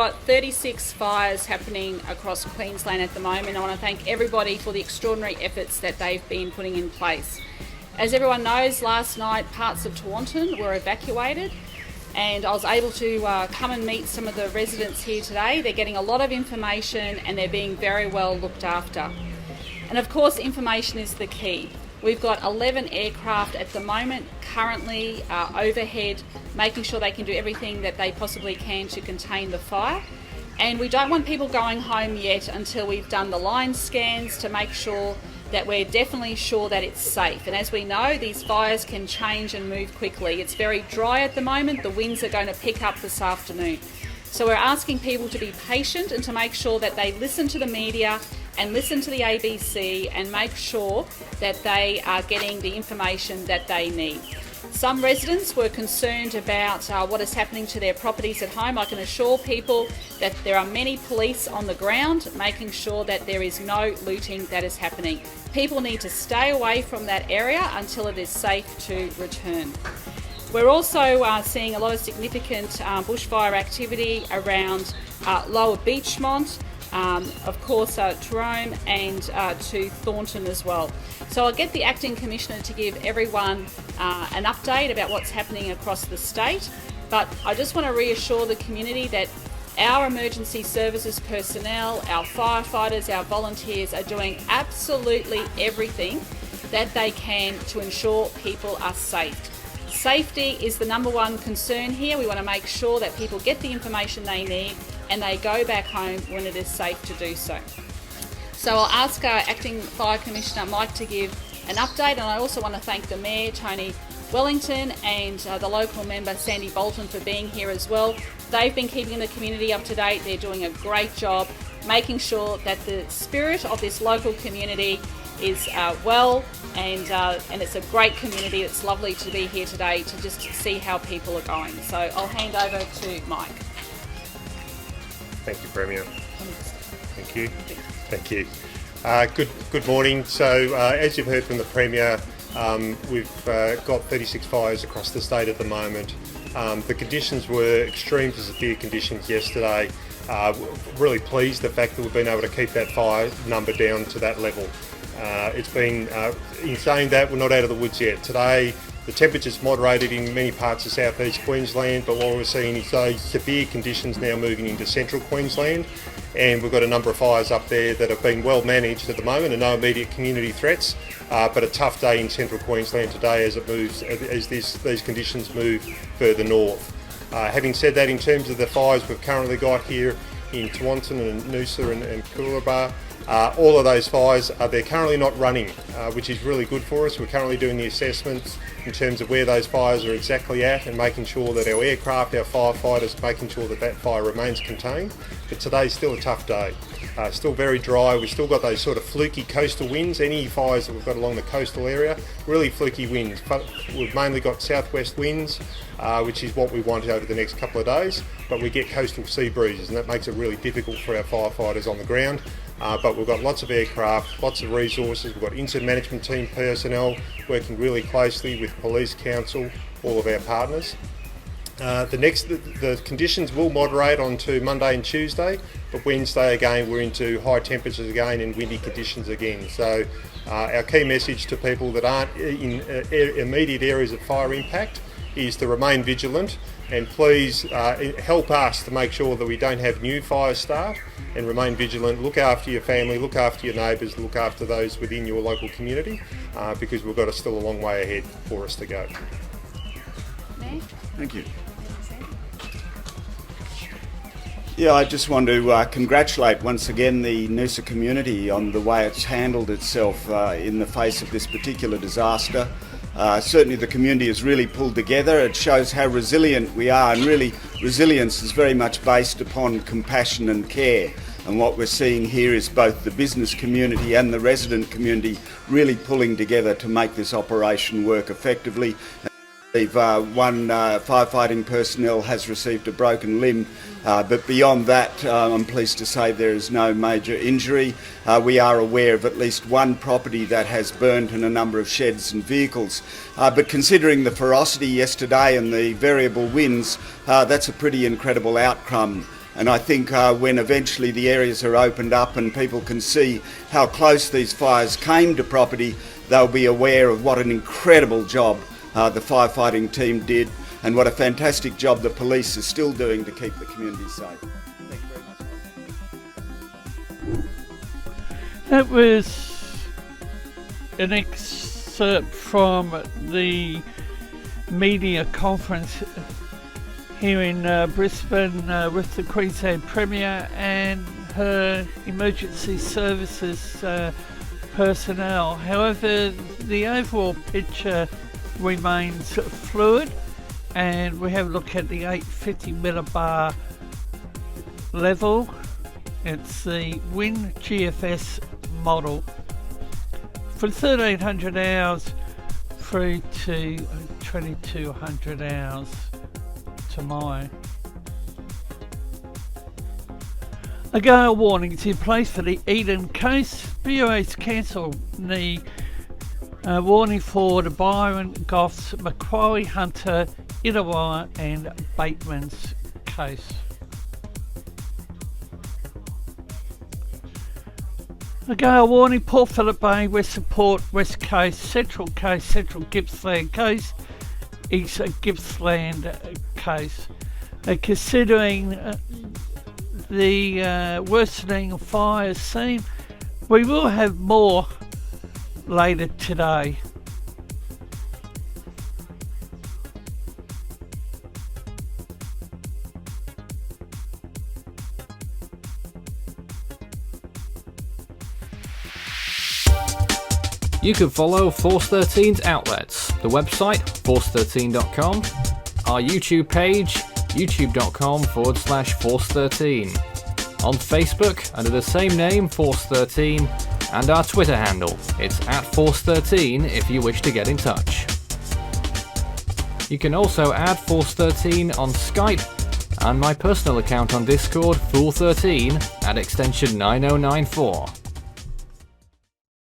Got 36 fires happening across Queensland at the moment. I want to thank everybody for the extraordinary efforts that they've been putting in place. As everyone knows, last night parts of Taunton were evacuated, and I was able to come and meet some of the residents here today. They're getting a lot of information and they're being very well looked after. And of course, information is the key. We've got 11 aircraft at the moment currently overhead, making sure they can do everything that they possibly can to contain the fire. And we don't want people going home yet until we've done the line scans to make sure that we're definitely sure that it's safe. And as we know, these fires can change and move quickly. It's very dry at the moment. The winds are going to pick up this afternoon. So we're asking people to be patient and to make sure that they listen to the media and listen to the ABC and make sure that they are getting the information that they need. Some residents were concerned about what is happening to their properties at home. I can assure people that there are many police on the ground making sure that there is no looting that is happening. People need to stay away from that area until it is safe to return. We're also seeing a lot of significant bushfire activity around Lower Beachmont, of course Tyrone and to Thornton as well. So I'll get the Acting Commissioner to give everyone an update about what's happening across the state, but I just want to reassure the community that our emergency services personnel, our firefighters, our volunteers are doing absolutely everything that they can to ensure people are safe. Safety is the number one concern here. We want to make sure that people get the information they need and they go back home when it is safe to do so. So I'll ask our Acting Fire Commissioner Mike to give an update, and I also want to thank the Mayor Tony Wellington and the local member Sandy Bolton for being here as well. They've been keeping the community up to date. They're doing a great job making sure that the spirit of this local community is well, and it's a great community. It's lovely to be here today to just see how people are going. So I'll hand over to Mike. Thank you, Premier. Thank you. Thank you. Good morning. So as you've heard from the Premier, we've got 36 fires across the state at the moment. The conditions were extreme to severe conditions yesterday. Really pleased the fact that we've been able to keep that fire number down to that level. It's been, in saying that, we're not out of the woods yet. Today, the temperature's moderated in many parts of southeast Queensland, but what we're seeing is those severe conditions now moving into central Queensland, and we've got a number of fires up there that have been well managed at the moment and no immediate community threats, but a tough day in central Queensland today as it moves, as these conditions move further north. Having said that, in terms of the fires we've currently got here in Taunton and Noosa and Coolabah, all of those fires, they're currently not running, which is really good for us. We're currently doing the assessments in terms of where those fires are exactly at and making sure that our aircraft, our firefighters, making sure that that fire remains contained. But today's still a tough day. Still very dry. We've still got those sort of fluky coastal winds. Any fires that we've got along the coastal area, really fluky winds. But we've mainly got southwest winds, which is what we want over the next couple of days. But we get coastal sea breezes, and that makes it really difficult for our firefighters on the ground. But we've got lots of aircraft, lots of resources. We've got incident management team personnel working really closely with police, council, all of our partners. The conditions will moderate onto Monday and Tuesday, but Wednesday again we're into high temperatures again and windy conditions again. So our key message to people that aren't in immediate areas of fire impact is to remain vigilant, and please help us to make sure that we don't have new fires start, and remain vigilant. Look after your family, look after your neighbours, look after those within your local community, because we've got still a long way ahead for us to go. Thank you. Yeah, I just want to congratulate once again the Noosa community on the way it's handled itself in the face of this particular disaster. Certainly the community has really pulled together. It shows how resilient we are, and really resilience is very much based upon compassion and care. And what we're seeing here is both the business community and the resident community really pulling together to make this operation work effectively. One firefighting personnel has received a broken limb, but beyond that, I'm pleased to say there is no major injury. We are aware of at least one property that has burnt and a number of sheds and vehicles. But considering the ferocity yesterday and the variable winds, that's a pretty incredible outcome. And I think when eventually the areas are opened up and people can see how close these fires came to property, they'll be aware of what an incredible job the firefighting team did and what a fantastic job the police are still doing to keep the community safe. Thank you very much. That was an excerpt from the media conference here in Brisbane with the Queensland Premier and her emergency services personnel. However, the overall picture remains fluid, and we have a look at the 850 millibar level. It's the Wind GFS model for 1300 hours through to 2200 hours tomorrow. A gale warning is in place for the Eden Coast. BOA's cancelled the warning for the Byron, Goffs, Macquarie, Hunter, Illawarra and Bateman's Coast. A gale warning, Port Phillip Bay, Western Port, West Coast, Central Gippsland Coast, East Gippsland Coast. Considering the worsening fire scene, we will have more later today. You can follow Force 13's outlets, the website force13.com, our YouTube page youtube.com/Force13, on Facebook under the same name Force 13, and our Twitter handle, it's @Force13 if you wish to get in touch. You can also add Force 13 on Skype and my personal account on Discord, Fool13, at extension 9094.